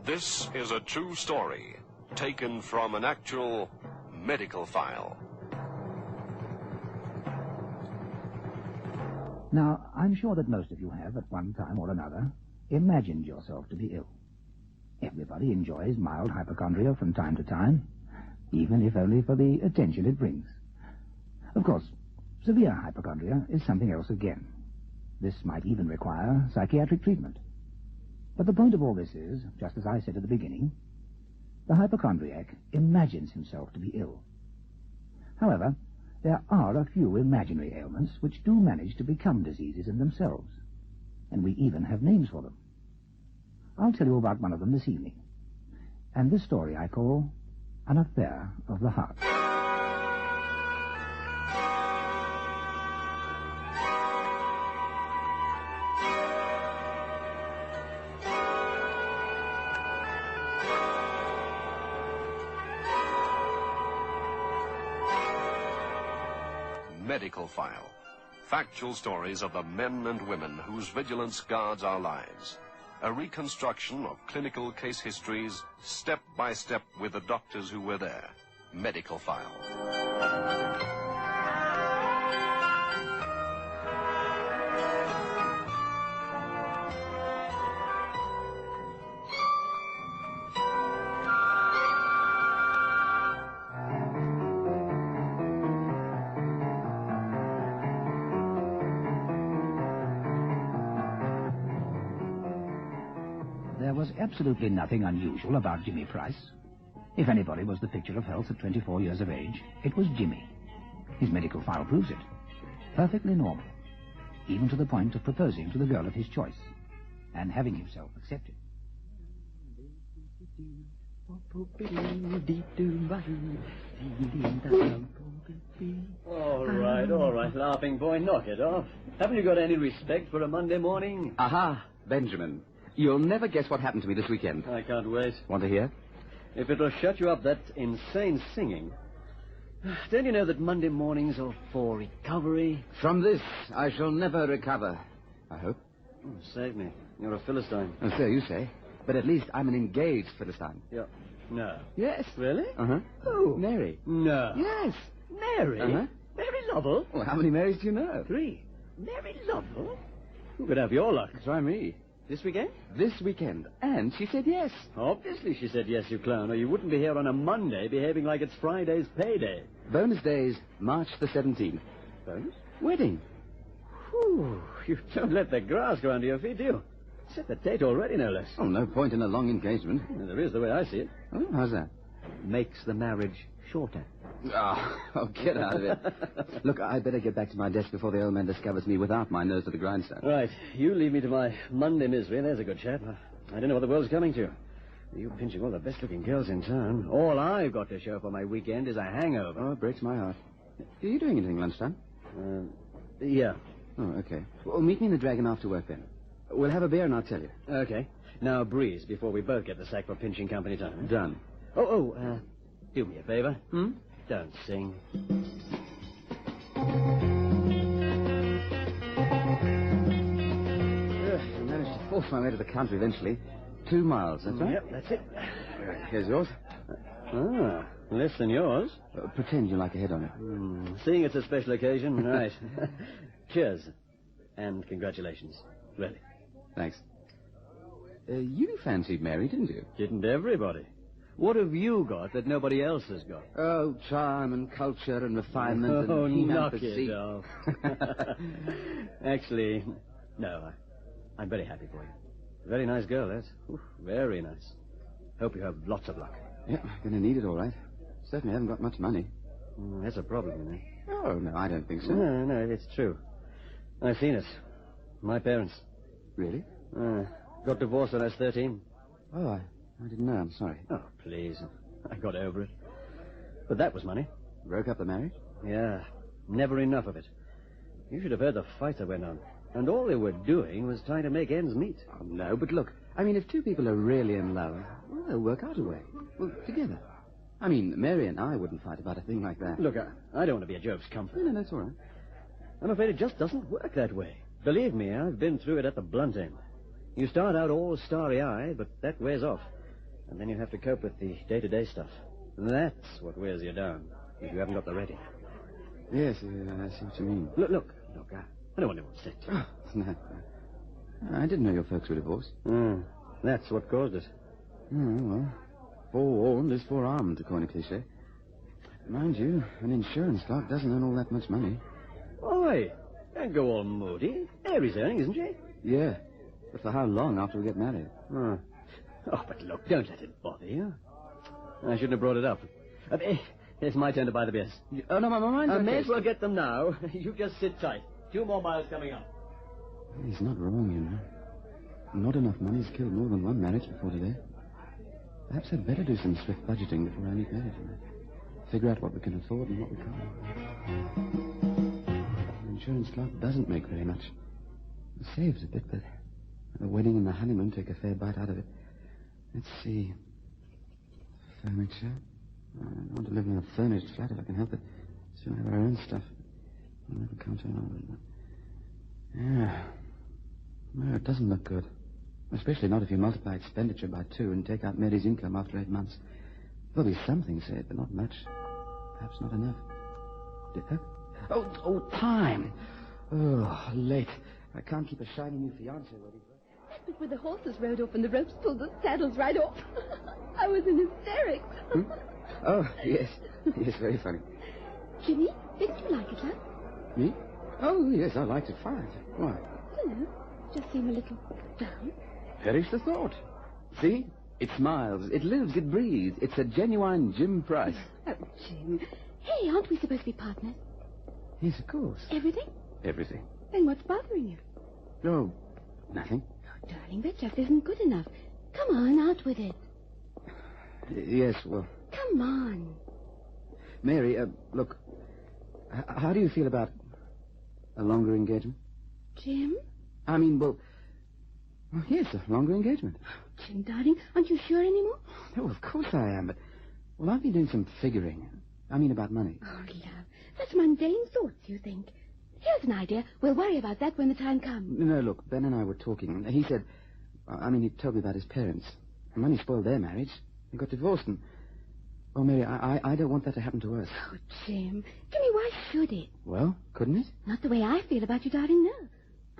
This is a true story taken from an actual medical file. Now, I'm sure that most of you have, at one time or another, imagined yourself to be ill. Everybody enjoys mild hypochondria from time to time, even if only for the attention it brings. Of course, severe hypochondria is something else again. This might even require psychiatric treatment. But the point of all this is, just as I said at the beginning, the hypochondriac imagines himself to be ill. However, there are a few imaginary ailments which do manage to become diseases in themselves, and we even have names for them. I'll tell you about one of them this evening, and this story I call An Affair of the Heart. Medical file. Factual stories of the men and women whose vigilance guards our lives. A reconstruction of clinical case histories, step by step with the doctors who were there. Medical file. There was absolutely nothing unusual about Jimmy Price. If anybody was the picture of health at 24 years of age, it was Jimmy. His medical file proves it. Perfectly normal, even to the point of proposing to the girl of his choice, and having himself accepted. All right, laughing boy, knock it off. Haven't you got any respect for a Monday morning? Aha, Benjamin. You'll never guess what happened to me this weekend. I can't wait. Want to hear? If it'll shut you up, that insane singing. Don't you know that Monday mornings are for recovery? From this, I shall never recover. I hope. Oh, save me. You're a Philistine. Oh, so you say. But at least I'm an engaged Philistine. Yeah. No. Yes. Really? Uh-huh. Who? Mary. No. Yes. Mary? Uh-huh. Mary Lovell? Well, how many Marys do you know? 3. Mary Lovell? Who could have your luck? Try me. This weekend? This weekend. And she said yes. Obviously she said yes, you clown, or you wouldn't be here on a Monday behaving like it's Friday's payday. Bonus days, March the 17th. Bonus? Wedding. Whew, you don't let the grass grow under your feet, do you? Set the date already, no less. Oh, no point in a long engagement. There is, the way I see it. Oh, how's that? Makes the marriage shorter. Oh, get out of it. Look, I'd better get back to my desk before the old man discovers me without my nose to the grindstone. Right. You leave me to my Monday misery. There's a good chap. I don't know what the world's coming to. You pinching all the best-looking girls in town. All I've got to show for my weekend is a hangover. Oh, it breaks my heart. Are you doing anything lunchtime? Yeah. Oh, okay. Well, meet me in the Dragon after work, then. We'll have a beer and I'll tell you. Okay. Now, breeze before we both get the sack for pinching company time. Done. Do me a favor. Don't sing. I managed to force my way to the country eventually. 2 miles, that's right? Yep, that's it. Here's yours. Less than yours. Pretend you like a head on it. Seeing it's a special occasion, right. Cheers. And congratulations. Really. Thanks. You fancied Mary, didn't you? Didn't everybody? What have you got that nobody else has got? Oh, charm and culture and refinement and knock physique. it off. Actually, no, I'm very happy for you. Very nice girl, that. Ooh, very nice. Hope you have lots of luck. Yeah, going to need it all right. Certainly haven't got much money. That's a problem, you know. Oh, no, I don't think so. No, it's true. I've seen it. My parents. Really? Got divorced when I was 13. Oh, I didn't know. I'm sorry. Oh, please. I got over it. But that was money. Broke up the marriage? Yeah. Never enough of it. You should have heard the fight that went on. And all they were doing was trying to make ends meet. Oh, no, but look. I mean, if two people are really in love, well, they'll work out a way. Well, together. I mean, Mary and I wouldn't fight about a thing like that. Look, I don't want to be a Job's comfort. No, that's all right. I'm afraid it just doesn't work that way. Believe me, I've been through it at the blunt end. You start out all starry-eyed, but that wears off. And then you have to cope with the day-to-day stuff. That's what wears you down, if you haven't got the ready. Yes, I see what you mean. Look, I don't want to upset you. Oh, no. I didn't know your folks were divorced. That's what caused it. Oh, well, forewarned is forearmed, to coin a cliche. Mind you, an insurance clerk doesn't earn all that much money. Oi, don't go all moody. Mary's earning, isn't she? Yeah, but for how long after we get married? Oh, but look, don't let it bother you. I shouldn't have brought it up. It's my turn to buy the beers. Oh, no, my mind's I okay. may as well get them now. You just sit tight. 2 more miles coming up. He's not wrong, you know. Not enough money's killed more than one marriage before today. Perhaps I'd better do some swift budgeting before I meet marriage. Figure out what we can afford and what we can't. The insurance clerk doesn't make very much. It saves a bit, but the wedding and the honeymoon take a fair bite out of it. Let's see. Furniture. I want to live in a furnished flat if I can help it. Still have our own stuff. I'll never count on it. Yeah. No, it doesn't look good. Especially not if you multiply expenditure by 2 and take out Mary's income after 8 months. There'll be something saved, but not much. Perhaps not enough. Oh, time! Oh, late. I can't keep a shiny new fiancé ready. That bit where the horses rode off and the ropes pulled the saddles right off. I was in hysterics. Oh, yes. Yes, very funny. Jimmy, didn't you like it, love? Me? Oh, yes, I liked it fine. Why? Hello. Just seem a little down. Perish the thought. See? It smiles, it lives, it breathes. It's a genuine Jim Price. Oh, Jim. Hey, aren't we supposed to be partners? Yes, of course. Everything? Everything. Then what's bothering you? Oh, nothing. Oh, darling, that just isn't good enough. Come on, out with it. Yes, well... Come on. Mary, look, how do you feel about a longer engagement? Jim? I mean, well, yes, a longer engagement. Jim, darling, aren't you sure anymore? No, of course I am, but... Well, I've been doing some figuring. I mean, about money. Oh, love, such mundane thoughts, you think. Here's an idea. We'll worry about that when the time comes. No, look, Ben and I were talking. He said... he told me about his parents. Money spoiled their marriage. They got divorced and... Oh, Mary, I don't want that to happen to us. Oh, Jim. Jimmy, why should it? Well, couldn't it? Not the way I feel about you, darling, no.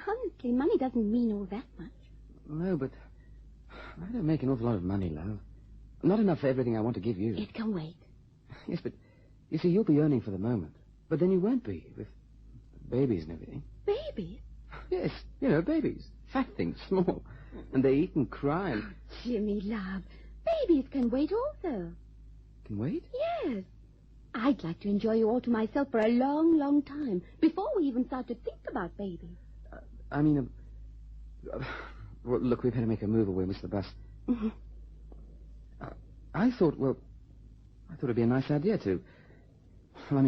Honestly, money doesn't mean all that much. No, but I don't make an awful lot of money, love. Not enough for everything I want to give you. It can wait. Yes, but you see, you'll be earning for the moment. But then you won't be, with babies and everything. Babies? Yes, babies. Fat things, small. And they eat and cry and... Oh, Jimmy, love. Babies can wait also. Can wait? Yes. I'd like to enjoy you all to myself for a long, long time, before we even start to think about babies. Well, look, we'd better make a move or we'll miss the bus. Mm-hmm. I thought it'd be a nice idea to...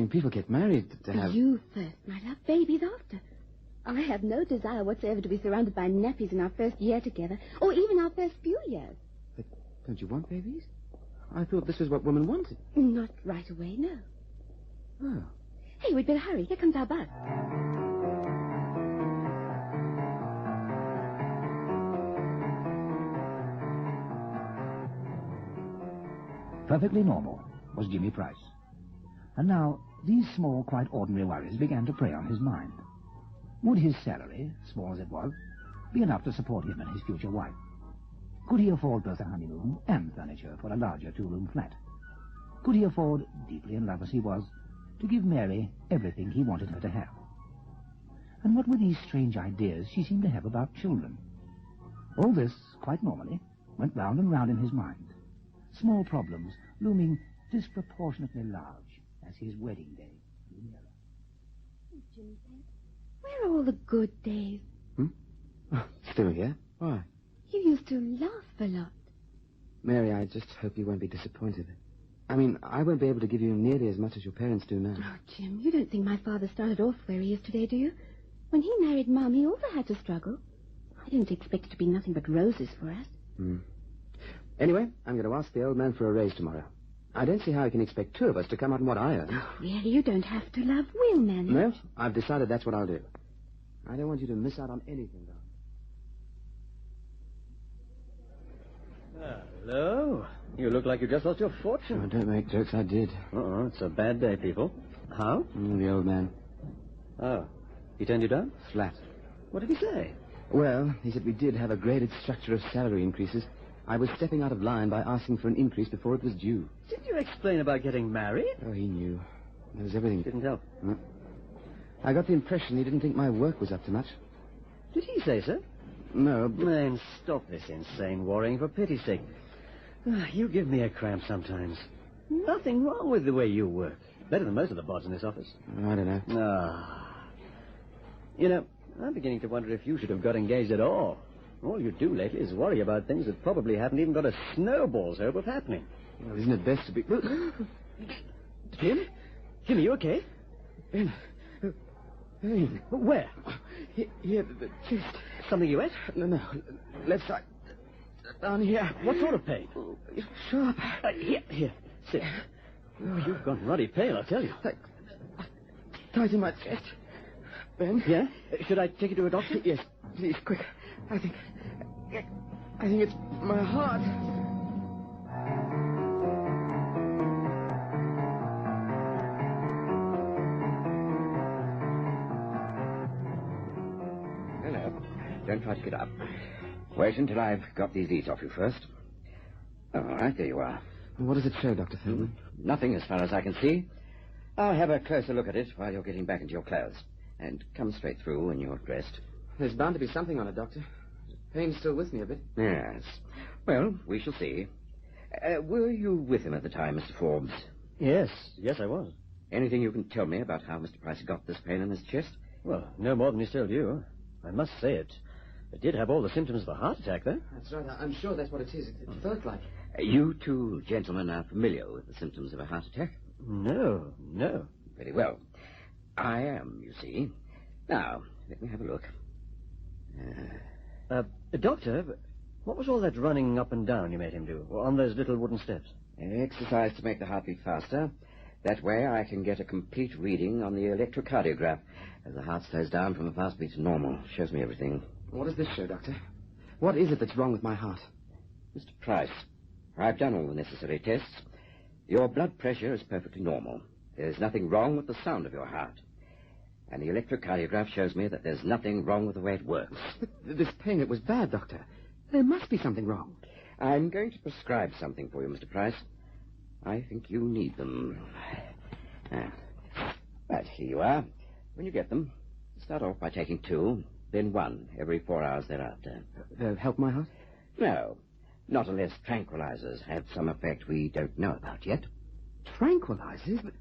people get married to have... You first, my love. Babies after. I have no desire whatsoever to be surrounded by nappies in our first year together, or even our first few years. But don't you want babies? I thought this was what women wanted. Not right away, no. Oh. Hey, we'd better hurry. Here comes our bus. Perfectly normal was Jimmy Price. And now, these small, quite ordinary worries began to prey on his mind. Would his salary, small as it was, be enough to support him and his future wife? Could he afford both a honeymoon and furniture for a larger 2-room flat? Could he afford, deeply in love as he was, to give Mary everything he wanted her to have? And what were these strange ideas she seemed to have about children? All this, quite normally, went round and round in his mind. Small problems looming disproportionately large as his wedding day drew nearer. Oh, Jimmy said, where are all the good days? Still here? Why? You used to laugh a lot. Mary, I just hope you won't be disappointed. I won't be able to give you nearly as much as your parents do now. Oh, Jim, you don't think my father started off where he is today, do you? When he married Mum, he also had to struggle. I didn't expect it to be nothing but roses for us. Anyway, I'm going to ask the old man for a raise tomorrow. I don't see how he can expect 2 of us to come out on what I earn. Oh, really? You don't have to, love. We'll manage. No, I've decided that's what I'll do. I don't want you to miss out on anything, though. Hello. You look like you just lost your fortune. Oh, don't make jokes. I did. It's a bad day, people. How? The old man. Oh. He turned you down? Flat. What did he say? Well, he said we did have a graded structure of salary increases. I was stepping out of line by asking for an increase before it was due. Didn't you explain about getting married? Oh, he knew. There was everything. Didn't help. I got the impression he didn't think my work was up to much. Did he say so? No, but... Man, stop this insane worrying, for pity's sake. You give me a cramp sometimes. Nothing wrong with the way you work. Better than most of the bods in this office. I don't know. You know, I'm beginning to wonder if you should have got engaged at all. All you do lately is worry about things that probably haven't even got a snowball's hope of happening. Well, isn't it best to be... Jim? Jim, are you okay? Ben. Ben. Where? Here, the chest. Something you ate? No. Left side. Down here. What sort of pain? Sharp. Here. Sit. Oh, you've gone ruddy pale, I tell you. Tight in my chest. Ben? Yeah? Should I take you to a doctor? Yes, please, quick. I think it's my heart. Hello. Don't try to get up. Wait until I've got these leads off you first. All right, there you are. What does it show, Dr. Feldman? Nothing as far as I can see. I'll have a closer look at it while you're getting back into your clothes. And come straight through when you're dressed. There's bound to be something on it, Doctor. Pain's still with me a bit. Yes. Well, we shall see. Were you with him at the time, Mr. Forbes? Yes, I was. Anything you can tell me about how Mr. Price got this pain in his chest? Well, no more than he's told you. I must say it did have all the symptoms of a heart attack, though. That's right. I'm sure that's what it is. It felt like... You two gentlemen are familiar with the symptoms of a heart attack? No. Very well. I am, you see. Now, let me have a look. Doctor, what was all that running up and down you made him do on those little wooden steps? Exercise to make the heart beat faster. That way I can get a complete reading on the electrocardiograph. As the heart slows down from a fast beat to normal. Shows me everything. What does this show, Doctor? What is it that's wrong with my heart? Mr. Price, I've done all the necessary tests. Your blood pressure is perfectly normal. There's nothing wrong with the sound of your heart. And the electrocardiograph shows me that there's nothing wrong with the way it works. But this pain, it was bad, Doctor. There must be something wrong. I'm going to prescribe something for you, Mr. Price. I think you need them. Right, here you are. When you get them, start off by taking 2, then 1 every 4 hours thereafter. They'll help my heart? No, not unless tranquilizers have some effect we don't know about yet. Tranquilizers?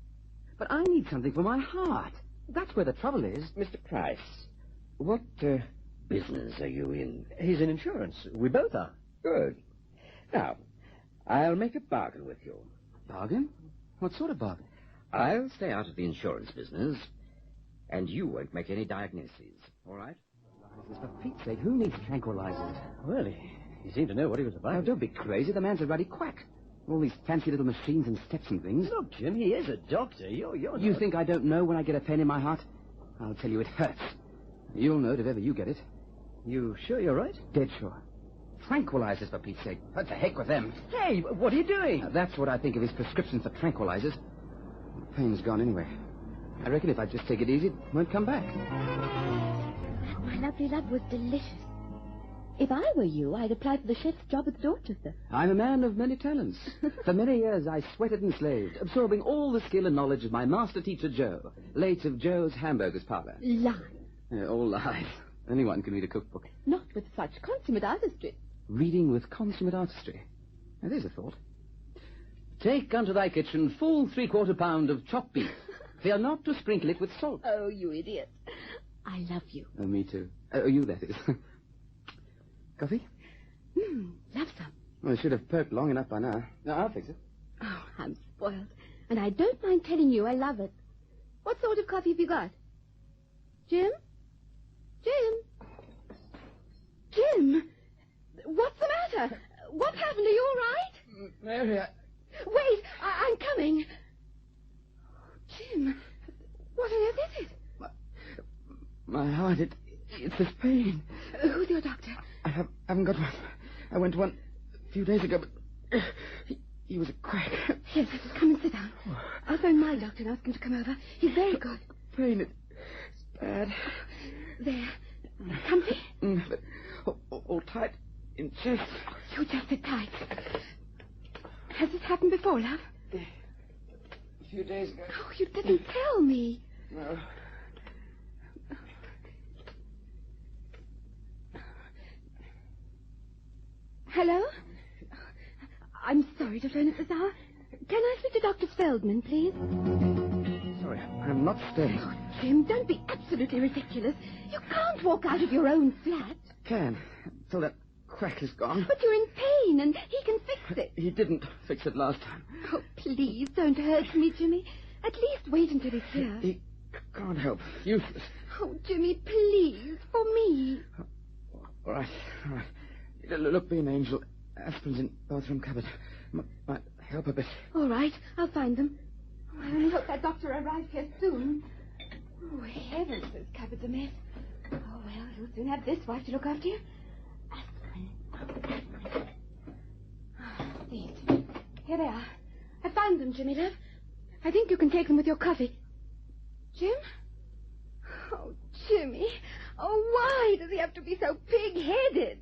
But I need something for my heart. That's where the trouble is. Mr. Price, what business are you in? He's in insurance. We both are. Good. Now, I'll make a bargain with you. Bargain? What sort of bargain? I'll stay out of the insurance business, and you won't make any diagnoses, all right? For Pete's sake, who needs tranquilizers? Well, he seemed to know what he was about. Now, don't be crazy. The man's a ruddy quack. All these fancy little machines and steps and things. Look, Jim, he is a doctor. You're You think I don't know when I get a pain in my heart? I'll tell you it hurts. You'll know it if ever you get it. You sure you're right? Dead sure. Tranquilizers, for Pete's sake. What the heck with them? Hey, what are you doing? Now, that's what I think of his prescription for tranquilizers. The pain's gone anyway. I reckon if I just take it easy, it won't come back. My lovely love was delicious. If I were you, I'd apply for the chef's job at Dorchester. I'm a man of many talents. For many years, I sweated and slaved, absorbing all the skill and knowledge of my master teacher, Joe, late of Joe's Hamburgers Parlor. Lies. All lies. Anyone can read a cookbook. Not with such consummate artistry. Reading with consummate artistry. Now, there's a thought. Take unto thy kitchen full 3/4 pound of chopped beef. Fear not to sprinkle it with salt. Oh, you idiot. I love you. Oh, me too. Oh, you, that is. Coffee? Love some. Well, I should have perked long enough by now. No, I'll fix it. Oh, I'm spoiled. And I don't mind telling you I love it. What sort of coffee have you got? Jim? Jim? What's the matter? What happened? Are you all right? Mary, Wait, I'm coming. Jim, what on earth is it? my heart, it's this pain. Who's your doctor? I haven't got one. I went to one A few days ago, but he was a quack. Yes, come and sit down. I'll phone my doctor and ask him to come over. He's very good. Pain, it's bad. There. Comfy? But all tight in chest. You just sit tight. Has this happened before, love? A few days ago. Oh, you didn't tell me. No. Hello? I'm sorry to phone at this hour. Can I speak to Dr. Feldman, please? Sorry, I'm not staying. Oh, Jim, don't be absolutely ridiculous. You can't walk out of your own flat. Can, until that quack is gone. But you're in pain, and he can fix it. He didn't fix it last time. Oh, please, don't hurt me, Jimmy. At least wait until he's here. He can't help. Useless. Oh, Jimmy, please, for me. All right. Look, be an angel. Aspirin's in bathroom cupboard. Might help a bit. All right, I'll find them. Oh, I only hope that doctor arrives here soon. Oh, heavens, this cupboard's a mess. Oh, well, you'll soon have this wife to look after you. Aspirin. These. Here they are. I found them, Jimmy, love. I think you can take them with your coffee. Jim? Oh, Jimmy. Oh, why does he have to be so pig-headed?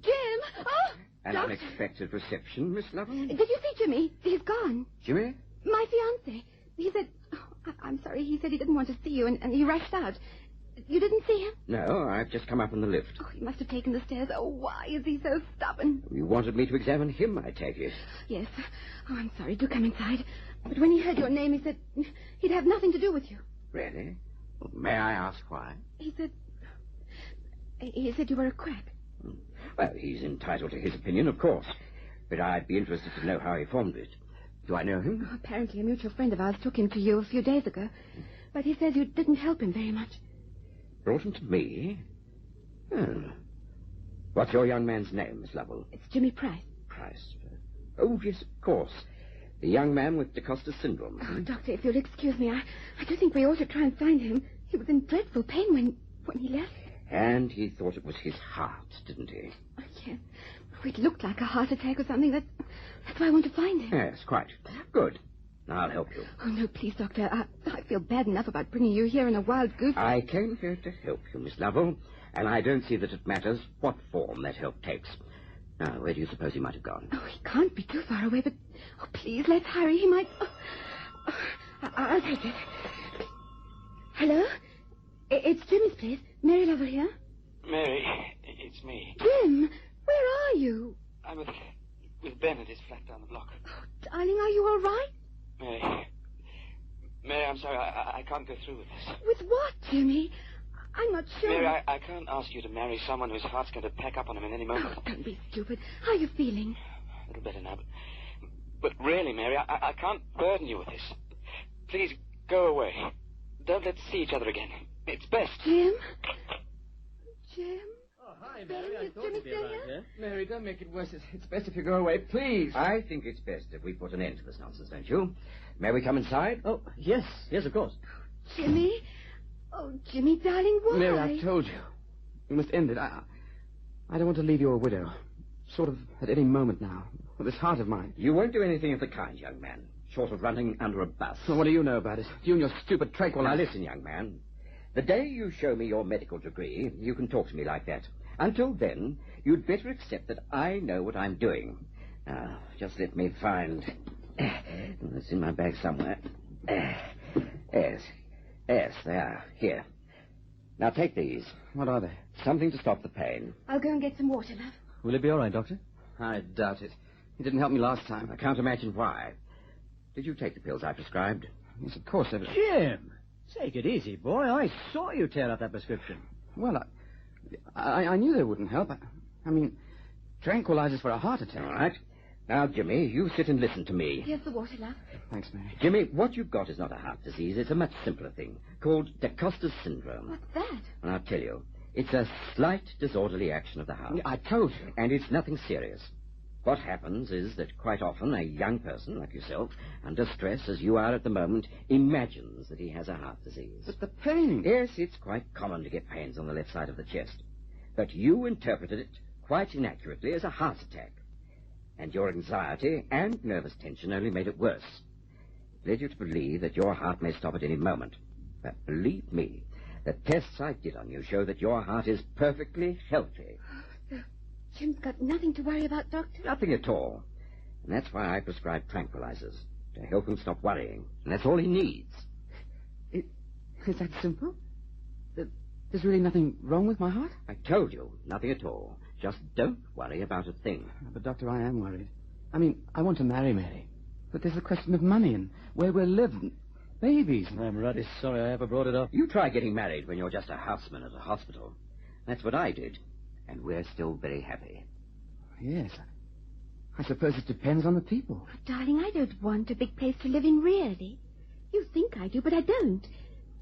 Jim! Oh! An unexpected reception, Miss Lovell? Did you see Jimmy? He's gone. Jimmy? My fiancé. He said... Oh, I'm sorry. He said he didn't want to see you, and he rushed out. You didn't see him? No, I've just come up in the lift. Oh, he must have taken the stairs. Oh, why is he so stubborn? You wanted me to examine him, I take it. Yes. Oh, I'm sorry. Do come inside. But when he heard your name, he said he'd have nothing to do with you. Really? Well, may I ask why? He said you were a quack. Well, he's entitled to his opinion, of course. But I'd be interested to know how he formed it. Do I know him? Oh, apparently a mutual friend of ours took him to you a few days ago. But he says you didn't help him very much. Brought him to me? Oh. What's your young man's name, Miss Lovell? It's Jimmy Price. Price? Oh, yes, of course. The young man with DeCosta syndrome. Oh, Doctor, if you'll excuse me, I do think we ought to try and find him. He was in dreadful pain when he left. And he thought it was his heart, didn't he? Oh, yes. Oh, it looked like a heart attack or something. That's why I want to find him. Yes, quite. Good. I'll help you. Oh, no, please, Doctor. I feel bad enough about bringing you here in a wild goose. I came here to help you, Miss Lovell, and I don't see that it matters what form that help takes. Now, where do you suppose he might have gone? Oh, he can't be too far away, but... Oh, please, let's hurry. He might... I'll take it. Hello? It's Jim's place. Mary Lovell here. Mary, it's me. Jim, where are you? I'm with Ben at his flat down the block. Oh, darling, are you all right? Mary, I'm sorry. I can't go through with this. With what, Jimmy? I'm not sure. Mary, I can't ask you to marry someone whose heart's going to pack up on him in any moment. Oh, don't be stupid. How are you feeling? A little better now, but really, Mary, I can't burden you with this. Please, go away. Don't let's see each other again. It's best. Jim? Jim? Oh, hi, Mary. I thought Jimmy you'd be still around here? here. Mary, don't make it worse. It's best if you go away, please. I think it's best if we put an end to this nonsense, don't you? May we come inside? Oh, yes, of course. Jimmy? Oh, Jimmy, darling, why? Mary, I've told you. We must end it. I don't want to leave you a widow. Sort of at any moment now. With this heart of mine. You won't do anything of the kind, young man. Short of running under a bus. Well, what do you know about it? You and your stupid tranquilizer. Now, listen, young man. The day you show me your medical degree, you can talk to me like that. Until then, you'd better accept that I know what I'm doing. Now, just let me find... It's in my bag somewhere. Yes, they are. Here. Now, take these. What are they? Something to stop the pain. I'll go and get some water, love. Will it be all right, Doctor? I doubt it. He didn't help me last time. I can't imagine why. Did you take the pills I prescribed? Yes, of course. Jim! Take it easy, boy. I saw you tear up that prescription. Well, I knew they wouldn't help. I mean, tranquilizers for a heart attack. All right. Now, Jimmy, you sit and listen to me. Here's the water, love. Thanks, Mary. Jimmy, what you've got is not a heart disease. It's a much simpler thing called DeCosta syndrome. What's that? And I'll tell you, it's a slight disorderly action of the heart. I told you. And it's nothing serious. What happens is that quite often a young person like yourself, under stress as you are at the moment, imagines that he has a heart disease. But the pain... Yes, it's quite common to get pains on the left side of the chest. But you interpreted it quite inaccurately as a heart attack. And your anxiety and nervous tension only made it worse. It led you to believe that your heart may stop at any moment. But believe me, the tests I did on you show that your heart is perfectly healthy. Jim's got nothing to worry about, Doctor. Nothing at all. And that's why I prescribe tranquilizers, to help him stop worrying. And that's all he needs. Is that simple? There's really nothing wrong with my heart? I told you, nothing at all. Just don't worry about a thing. But, Doctor, I am worried. I mean, I want to marry Mary. But there's a question of money and where we'll live and babies. I'm really sorry I ever brought it up. You try getting married when you're just a houseman at a hospital. That's what I did. And we're still very happy. Yes. I suppose it depends on the people. Oh, darling, I don't want a big place to live in, really. You think I do, but I don't.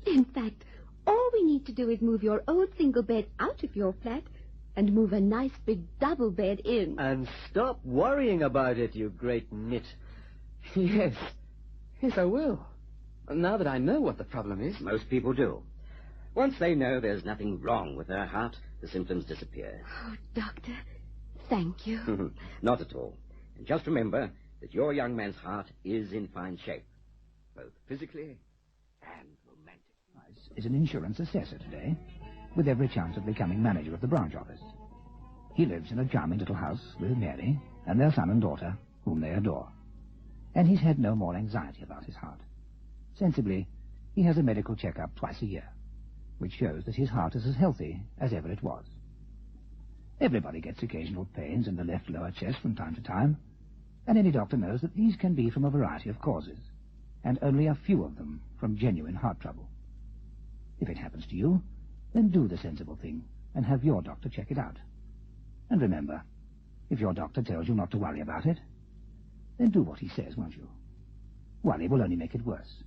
In fact, all we need to do is move your old single bed out of your flat and move a nice big double bed in. And stop worrying about it, you great nit. Yes. Yes, I will. Now that I know what the problem is. Most people do. Once they know there's nothing wrong with their heart, the symptoms disappear. Oh, Doctor, thank you. Not at all. And just remember that your young man's heart is in fine shape, both physically and romantically. Is an insurance assessor today, with every chance of becoming manager of the branch office. He lives in a charming little house with Mary and their son and daughter, whom they adore. And he's had no more anxiety about his heart. Sensibly, he has a medical checkup twice a year, which shows that his heart is as healthy as ever it was. Everybody gets occasional pains in the left lower chest from time to time, and any doctor knows that these can be from a variety of causes, and only a few of them from genuine heart trouble. If it happens to you, then do the sensible thing and have your doctor check it out. And remember, if your doctor tells you not to worry about it, then do what he says, won't you? Worry will only make it worse.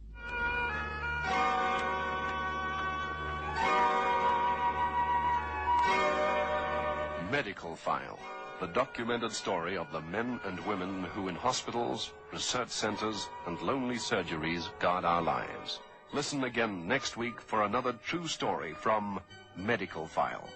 Medical File, the documented story of the men and women who in hospitals, research centers, and lonely surgeries guard our lives. Listen again next week for another true story from Medical File.